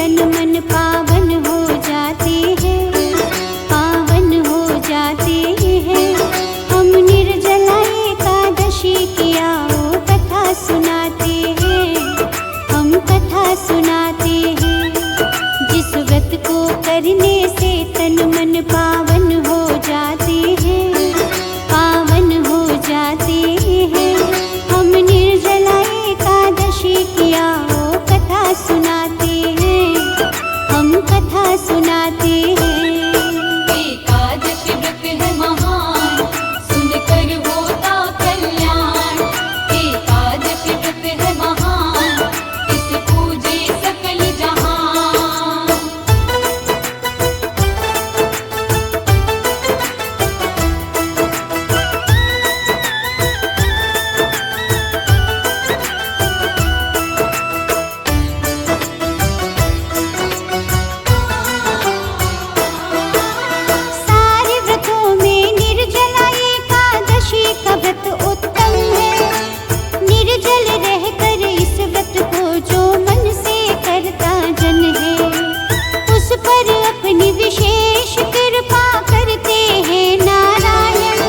तन मन पावन हो जाते हैं, पावन हो जाते हैं। हम निर्जला एकादशी की आओ कथा सुनाते हैं, हम कथा सुनाते हैं। जिस व्रत को करने से तन मन पावन हो जाते हैं, पावन हो जाते हैं। हम निर्जला एकादशी की आओ कथा सुनाते हैं, हम कथा सुनाते हैं। एकादशी व्रत है महान, सुनकर होता कल्याण। एकादशी व्रत है महान, इस पूजे सकल जहान। सारे व्रतों में निर्जला एकादशी का व्रत उत्तम है। निर्जल रहकर इस व्रत को जो मन से करता जन है, उस पर अपनी विशेष कृपा करते हैं नारायण।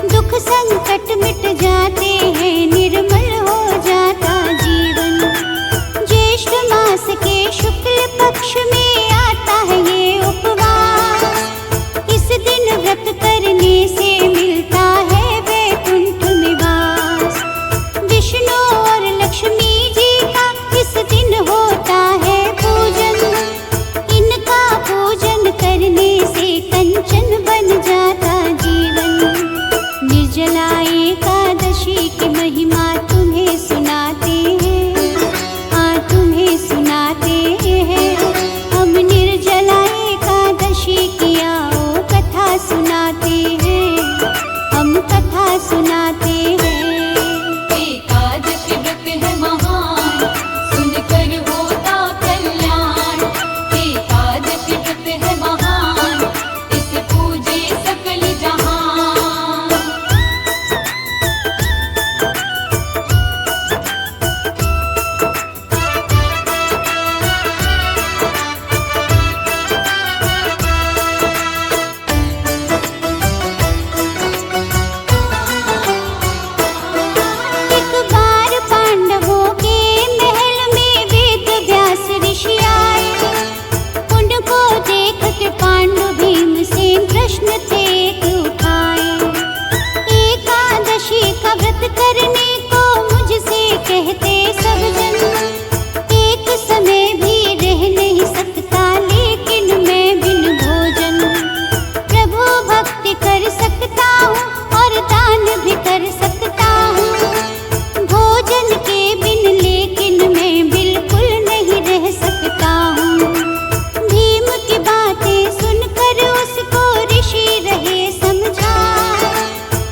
दुख संकट मिट जाते हैं, निर्मल हो जाता जीवन। ज्येष्ठ मास के शुक्ल पक्ष में आता है ये उपवास। इस दिन व्रत करने से मिलता है वैकुंठ में वास। विष्णु और लक्ष्मी जी का इस दिन होता है पूजन। इनका पूजन करने से कंचन बन जाता जीवन। निर्जला एकादशी की महिमा तुम्हें सुनाते हैं, हाँ तुम्हें सुनाते हैं। हम निर्जला एकादशी की आओ कथा सुनाते हैं, हम कथा सुनाते हैं। एकादशी व्रत है महान, सुनकर होता कल्याण। एकादशी व्रत है महान, इस पूजे सकल जहान। एक बार पांडवों के महल में वेद व्यास ऋषि आए। उनको देखकर पांडु भीमसेन प्रश्न थे उठाए। एकादशी का व्रत करने को मुझसे कहते सब जन। एक समय भी रह नहीं सकता लेकिन मैं बिन भोजन। प्रभु भक्ति कर सकता हूँ और दान भी कर सकता हूँ। भोजन के बिन लेकिन मैं बिल्कुल नहीं रह सकता हूँ। भीम की बातें सुनकर उसको ऋषि रहे समझा।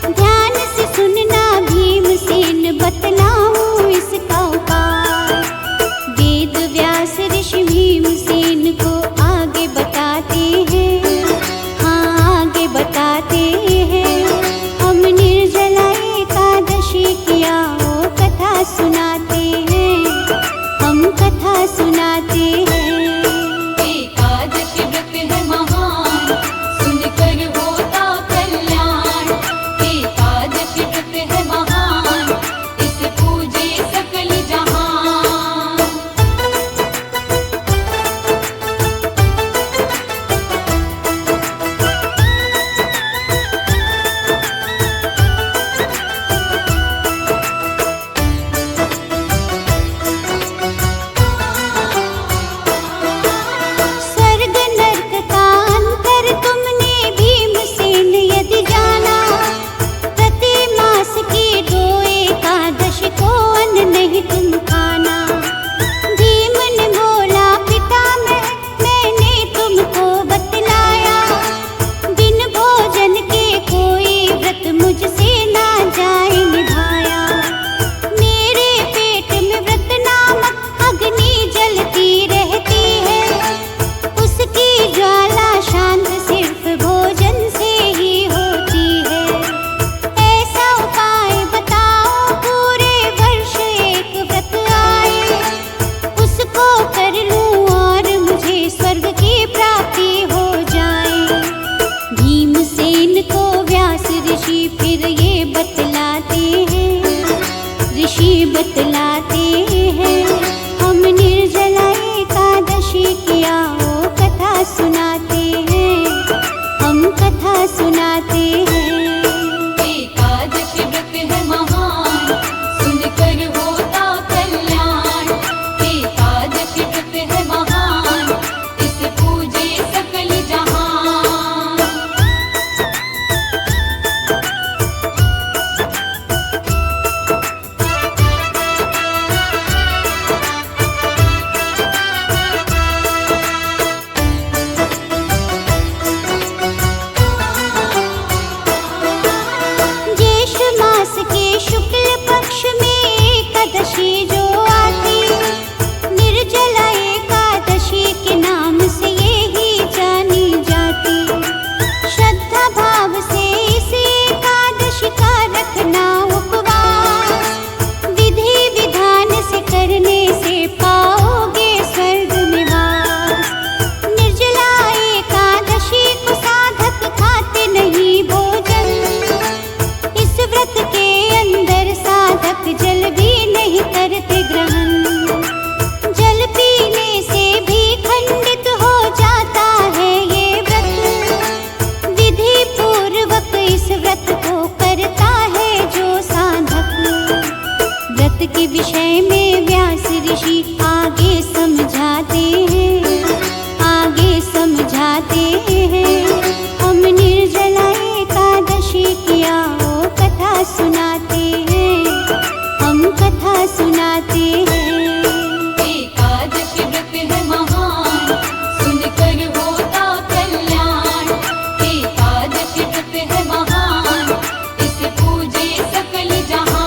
ध्यान से सुनना भीमसेन बतलाऊं इसका उपाय। वेद व्यास ऋषि भीमसेन को आगे बताते हैं, हाँ आगे बताते हैं। हम निर्जला एकादशी की आओ कथा सुनाते हैं, हम कथा सुनाते हैं। एकादशी व्रत है महान, सुनकर होता कल्याण। एकादशी व्रत है महान, इस पूजे सकल जहान। एकादशी जो आती, निर्जला एकादशी के नाम से ये ही जानी जाती। श्रद्धा भाव से इस एकादशी का रखना उपवास, विधि विधान से करने से पाओगे स्वर्ग निवास। निर्जला एकादशी को साधक खाते नहीं भोजन, इस व्रत के अंदर साधक जल भी नहीं करते ग्रहण। जल पीने से भी खंडित हो जाता है ये व्रत, विधि पूर्वक इस व्रत को करता है जो साधक। व्रत के विषय में व्यास ऋषि आगे समझाते हैं, आगे समझाते हैं। हम निर्जला एकादशी की आओ कथा सुनाते हैं, हम कथा सुनाते हैं। एकादशी व्रत है महान, सुनकर होता कल्याण। एकादशी व्रत है महान, इसे पूजे सकल जहान।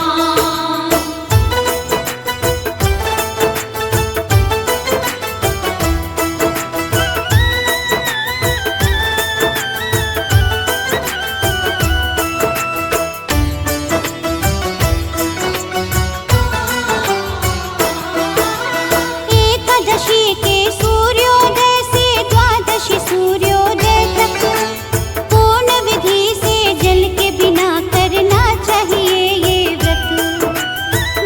एकादशी के सूर्योदय से द्वादशी सूर्योदय तक पूर्ण विधि से जल के बिना करना चाहिए ये व्रत।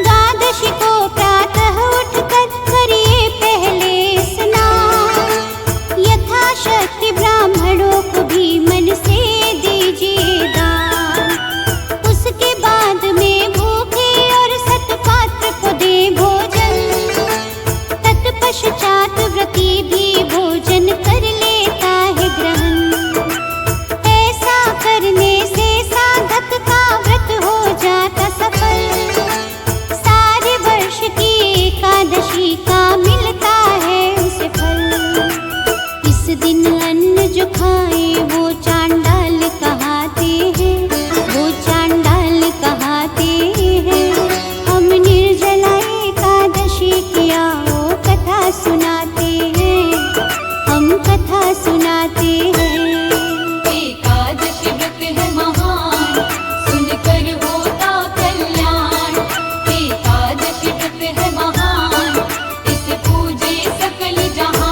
द्वादशी को प्रातः उठकर करिए पहले स्नान, यथाशक्ति ब्राह्मणों को भी मन से दीजिए दान। उसके बाद में भूखे और सतपात्र को दे भोजन, तत्पश्चात व्रती भी भोजन कर लेता है ग्रहण। ऐसा करने से साधक का व्रत हो जाता सफल, सारे वर्ष की एकादशी का मिलता है उसे फल। इस दिन अन्न जो खाए वो चांडाल कहाते हैं, वो चांडाल कहाते हैं। हम निर्जला एकादशी की आओ कथा सुनाते हैं, हम कथा सुनाते हैं। एकादशी व्रत है महान, सुनकर होता कल्याण। एकादशी व्रत है महान, इसे पूजे सकल जहान।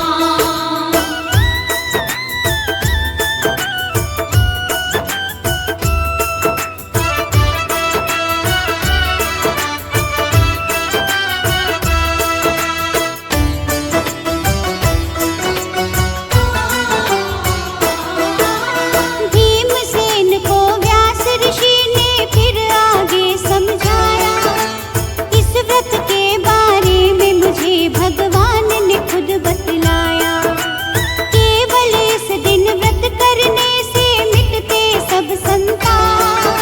भीमसेन को व्यास ऋषि ने फिर आगे समझाया, इस व्रत के बारे में मुझे भगवान ने खुद बतलाया। केवल इस दिन व्रत करने से मिटते सब संताप,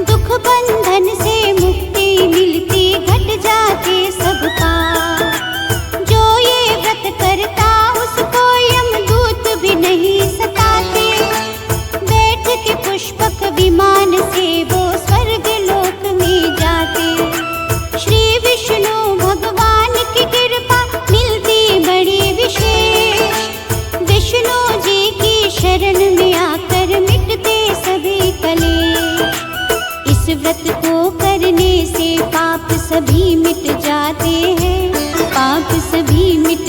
दुख बंधन से मुक्ति मिलती, घट जाते सब पाप। जो ये व्रत करता उसको यमदूत भी नहीं सताते, बैठ के पुष्पक विमान से वो स्वर्ग लोक में जाते। श्री विष्णु भगवान की कृपा मिलती बड़ी विशेष, विष्णु जी की शरण में आकर मिटते सभी कलेश। इस व्रत को करने से पाप सभी मिट जाते हैं, पाप सभी मिट